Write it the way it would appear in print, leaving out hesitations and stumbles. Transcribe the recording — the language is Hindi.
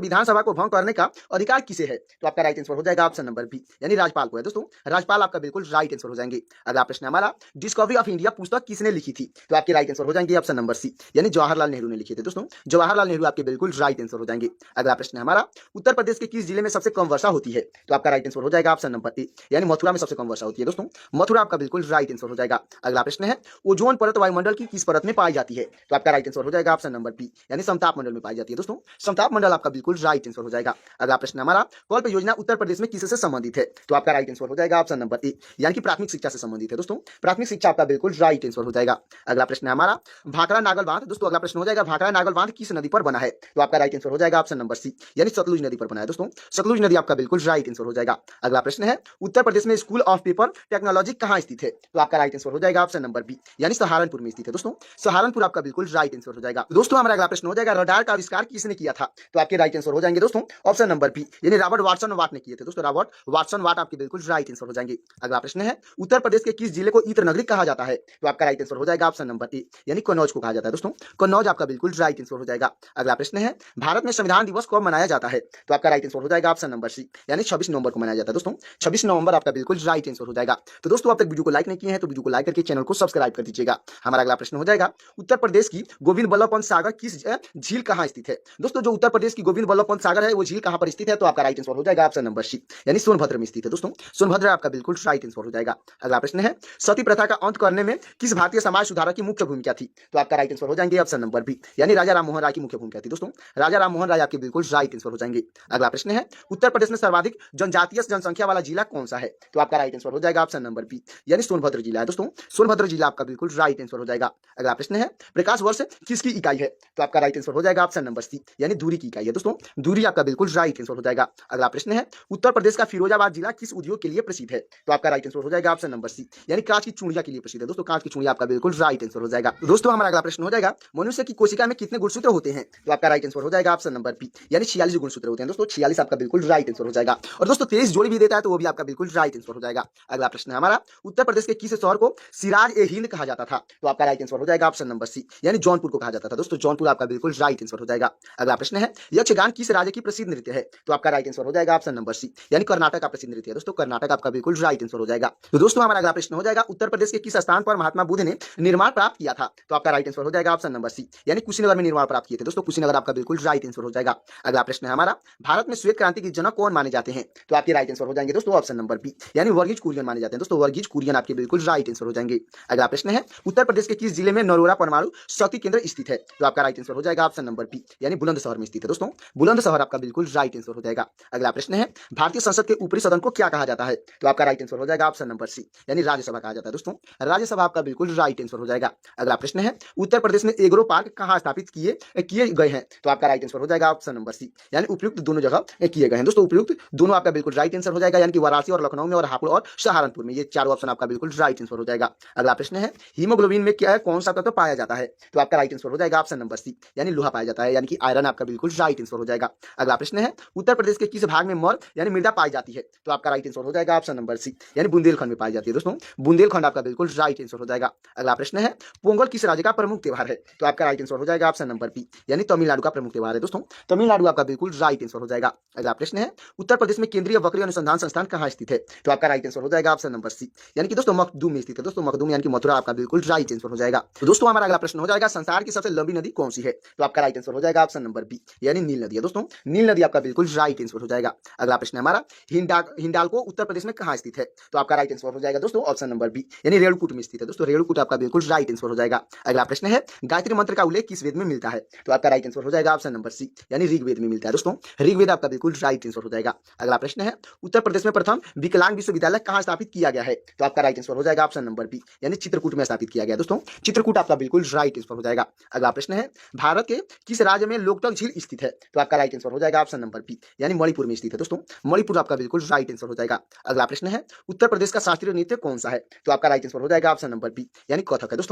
विधानसभा को भंग करने का अधिकार किसे है? तो आपका राइट आंसर हो जाएगा ऑप्शन नंबर बी, यानी राज्यपाल को है दोस्तों। राज्यपाल आपका बिल्कुल राइट आंसर हो जाएंगे। अगला प्रश्न हमारा, डिस्कवरी ऑफ इंडिया पुस्तक किसने लिखी थी? तो आपके राइट आंसर हो जाएंगे ऑप्शन नंबर सी, यानी जवाहरलाल नेहरू ने लिखे थे दोस्तों। जवाहरलाल नेहरू आपके बिल्कुल राइट आंसर हो जाएंगे। अगला प्रश्न हमारा, उत्तर प्रदेश के किस जिले में सबसे कम वर्षा होती है? तो आपका राइट आंसर हो जाएगा ऑप्शन नंबर ए, यानी मथुरा में सबसे कम वर्षा होती है दोस्तों। मथुरा आपका बिल्कुल राइट आंसर हो जाएगा। अगला प्रश्न है, ओजोन परत वायुमंडल की किस परत में पाई जाती है? तो आपका राइट आंसर हो जाएगा ऑप्शन नंबर बी, यानी समताप मंडल में पाई जाती है दोस्तों। समताप मंडल आपका बिल्कुल राइट आंसर हो जाएगा। अगला प्रश्न हमारा, कल्प योजना उत्तर प्रदेश में किससे संबंधित है? तो आपका राइट आंसर हो जाएगा ऑप्शन नंबर ए, यानी कि प्राथमिक शिक्षा से संबंधित है दोस्तों। प्राथमिक शिक्षा आपका बिल्कुल राइट आंसर हो जाएगा। अगला प्रश्न हमारा, भाखड़ा नागल बांध दोस्तों, अगला प्रश्न हो जाएगा, भाखड़ा नागल बांध किस नदी पर बना है? तो आपका राइट आंसर हो जाएगा ऑप्शन नंबर सी, यानी सतलुज नदी पर बना है दोस्तों। सतलुज नदी आपका बिल्कुल राइट आंसर हो जाएगा। अगला प्रश्न है, उत्तर प्रदेश में स्कूल ऑफ पेपर टेक्नोलॉजी कहां स्थित है? तो आपका राइट आंसर हो जाएगा ऑप्शन नंबर बी, यानी सहारनपुर में स्थित है दोस्तों। सहारनपुर आपका बिल्कुल राइट आंसर हो जाएगा दोस्तों। हमारा अगला प्रश्न हो जाएगा, रडार का आविष्कार किसने किया था? तो आपके राइट आंसर हो जाएंगे दोस्तों ऑप्शन नंबर बी, यानी रॉबर्ट वाटसन वाट ने किए थे दोस्तों। रॉबर्ट वाटसन वाट आपके बिल्कुल राइट आंसर हो जाएंगे। अगला प्रश्न है, उत्तर प्रदेश के किस जिले को इत्र नगरी कहा जाता है? तो आपका राइट आंसर हो जाएगा ऑप्शन नंबर ए, यानी कन्नौज को कहा जाता है दोस्तों। कन्नौज आपका बिल्कुल राइट आंसर हो जाएगा। अगला प्रश्न है, भारत में संविधान दिवस कब मनाया जाता है? तो आपका राइट आंसर हो जाएगा ऑप्शन नंबर सी, यानी 26 नवंबर को मनाया जाता है दोस्तों। 26 नवंबर आपका बिल्कुल राइट आंसर हो जाएगा। तो दोस्तों, अब तक वीडियो को लाइक नहीं किए हैं तो वीडियो को लाइक करके चैनल को सब्सक्राइब कर दीजिएगा। हमारा अगला प्रश्न हो जाएगा, उत्तर प्रदेश की गोविंद बल्लभ पंत सागर किस झील कहां स्थित है? दोस्तों, जो उत्तर प्रदेश की गोविंद बल्लभ पंत सागर है वो झील कहां पर स्थित है? तो आपका राइट आंसर हो जाएगा ऑप्शन नंबर सी, यानी सोनभद्र में स्थित है दोस्तों। सोनभद्र आपका बिल्कुल राइट आंसर हो जाएगा। अगला प्रश्न है, सती प्रथा का अंत करने में किस भारतीय समाज सुधारक की मुख्य भूमिका थी? तो आपका राइट आंसर हो जाएंगे ऑप्शन नंबर बी, यानी राजा राममोहन राय की मुख्य भूमिका थी दोस्तों। राजा राममोहन राय आपके बिल्कुल राइट आंसर हो जाएंगे। अगला प्रश्न है, उत्तर प्रदेश में सर्वाधिक जनजातीय जनसंख्या वाला जिला कौन सा है? तो आपका राइट आंसर हो जाएगा ऑप्शन नंबर बी, यानी सोनभद्र जिला है दोस्तों। सोनभद्र जिला आपका बिल्कुल राइट आंसर हो जाएगा। अगला प्रश्न है, प्रकाश वर्ष किसकी इकाई है? तो आपका राइट आंसर हो जाएगा ऑप्शन नंबर सी, यानी दूरी की इकाई है दोस्तों। दूरी आपका बिल्कुल राइट आंसर हो जाएगा। अगला प्रश्न है, उत्तर प्रदेश का फिरोजाबाद जिला किस उद्योग के लिए प्रसिद्ध है? तो आपका राइट आंसर हो जाएगा ऑप्शन नंबर सी, यानी कांच की चूड़ियां के लिए प्रसिद्ध है दोस्तों। कांच की चूड़ियां आपका बिल्कुल राइट आंसर हो जाएगा। दोस्तों, हमारा अगला प्रश्न हो जाएगा, मनुष्य की कोशिका में कितने गुणसूत्र होते हैं? तो आपका राइट आंसर हो जाएगा ऑप्शन नंबर बी, यानी 46 गुणसूत्र होते हैं दोस्तों। 46 आपका बिल्कुल राइट आंसर हो जाएगा। और दोस्तों, 23 जोड़ी भी देता है तो वो भी आपका बिल्कुल राइट आंसर हो जाएगा। अगला प्रश्न है हमारा, उत्तर प्रदेश के किस शहर को सिराज ए हिंद कहा जाता था? तो आपका राइट आंसर हो जाएगा ऑप्शन नंबर सी, यानी जौनपुर को कहा जाता था दोस्तों। जौनपुर आपका बिल्कुल राइट आंसर हो जाएगा। अगला प्रश्न है, यक्षगान किस राज्य की प्रसिद्ध नृत्य है? तो आपका राइट आंसर हो जाएगा ऑप्शन नंबर सी, यानी कर्नाटक का प्रसिद्ध नृत्य है दोस्तों। कर्नाटक आपका बिल्कुल राइट आंसर हो जाएगा। तो दोस्तों, हमारा अगला प्रश्न हो जाएगा, उत्तर प्रदेश के किस स्थान पर महात्मा बुद्ध ने निर्माण प्राप्त किया था? तो आपका राइट आंसर हो जाएगा ऑप्शन नंबर सी, यानी कुशीनगर में निर्माण प्राप्त किए थे दोस्तों। कुशीनगर आपका बिल्कुल राइट आंसर हो जाएगा। अगला प्रश्न है हमारा, भारत में श्वेत क्रांति के जनक कौन माने जाते हैं? तो आपके राइट आंसर हो जाएंगे दोस्तों ऑप्शन नंबर बी, यानी वर्गीज कुरियन माने जाते हैं दोस्तों। वर्गीज कुरियन आपके बिल्कुल राइट आंसर हो जाएंगे। अगला प्रश्न है, उत्तर प्रदेश के किस जिले में नरोरा परमाणु शक्ति केंद्र स्थित है? तो आपका राइट आंसर हो जाएगा ऑप्शन नंबर बी, यानी बुलंदशहर में स्थित है दोस्तों। बुलंदशहर आपका बिल्कुल राइट आंसर हो जाएगा। अगला प्रश्न है, भारतीय संसद के ऊपरी सदन को क्या कहा जाता है? तो आपका राइट आंसर हो जाएगा ऑप्शन नंबर सी, यानी राज्यसभा कहा जाता है दोस्तों। राज्यसभा आपका बिल्कुल राइट आंसर हो जाएगा। अगला प्रश्न है, उत्तर प्रदेश में एग्रो पार्क कहां स्थापित किए गए हैं? तो आपका राइट आंसर हो जाएगा ऑप्शन नंबर सी, यानी उपयुक्त दोनों जगह किए गए हैं दोस्तों। उपयुक्त दोनों आपका बिल्कुल राइट आंसर हो जाएगा, यानी कि वाराणसी और लखनऊ में और हापुड़ और सहारनपुर में, ये चारों ऑप्शन आपका बिल्कुल राइट आंसर हो जाएगा। अगला प्रश्न है, हीमोग्लोबिन में क्या है, कौन सा तत्व पाया जाता है? तो आपका राइट आंसर हो जाएगा ऑप्शन नंबर सी, यानी लोहा पाया जाता है, यानी कि आयरन आपका बिल्कुल राइट आंसर हो जाएगा। अगला प्रश्न है, उत्तर प्रदेश के किस भाग में मर यानी मृदा पाई जाती है? तो आपका राइट आंसर हो जाएगा ऑप्शन नंबर सी, यानी बुंदेलखंड में पाई जाती है दोस्तों। बुंदेलखंड आपका बिल्कुल राइट आंसर हो जाएगा। अगला प्रश्न है, पोंगल किस राज्य का प्रमुख त्योहार है? तो आपका राइट आंसर हो जाएगा ऑप्शन नंबर बी, यानी तमिलनाडु का प्रमुख त्योहार है दोस्तों। तमिलनाडु आपका बिल्कुल राइट आंसर हो जाएगा। अगला प्रश्न है, उत्तर प्रदेश में केंद्रीय बकरी अनुसंधान संस्थान कहां स्थित है? तो आपका राइट आंसर हो जाएगा ऑप्शन नंबर सी, यानी कि दोस्तों मखदूम में स्थित है दोस्तों। मखदूम यानी कि मथुरा आपका बिल्कुल राइट आंसर हो जाएगा। तो दोस्तों, हमारा अगला प्रश्न हो जाएगा, संसार की सबसे लंबी नदी कौन सी है? तो आपका राइट आंसर हो जाएगा ऑप्शन नंबर बी, यानी नील नदी है दोस्तों। नील नदी आपका बिल्कुल राइट आंसर हो जाएगा। अगला प्रश्न हमारा, हिंडाल्को उत्तर प्रदेश में कहां स्थित है? तो आपका राइट आंसर हो जाएगा दोस्तों ऑप्शन नंबर बी, यानी रेणुकूट में स्थित है दोस्तों। रेणुकूट आपका बिल्कुल राइट आंसर हो जाएगा। अगला प्रश्न है, गायत्री मंत्र का उल्लेख किस वेद में मिलता है? तो आपका राइट आंसर हो जाएगा ऑप्शन नंबर सी, यानी ऋग्वेद में मिलता है दोस्तों। ऋग्वेद आपका बिल्कुल राइट आंसर हो जाएगा। अगला प्रश्न है, उत्तर प्रदेश में प्रथम विकलांग विश्वविद्यालय कहां स्थापित किया गया है? तो आपका राइट आंसर हो जाएगा ऑप्शन नंबर बी, यानी चित्रकूट में स्थापित किया गया दोस्तों। चित्रकूट आपका बिल्कुल राइट आंसर हो जाएगा। अगला प्रश्न है, भारत के किस राज्य में लोकटक झील स्थित है? तो आपका राइट आंसर हो जाएगा ऑप्शन नंबर बी, यानी मणिपुर में स्थित है दोस्तों। मणिपुर आपका बिल्कुल राइट आंसर हो जाएगा। अगला प्रश्न है, उत्तर प्रदेश का शास्त्रीय नृत्य कौन सा है? तो आपका राइट आंसर हो जाएगा ऑप्शन नंबर बी, यानी कथक है दोस्तों।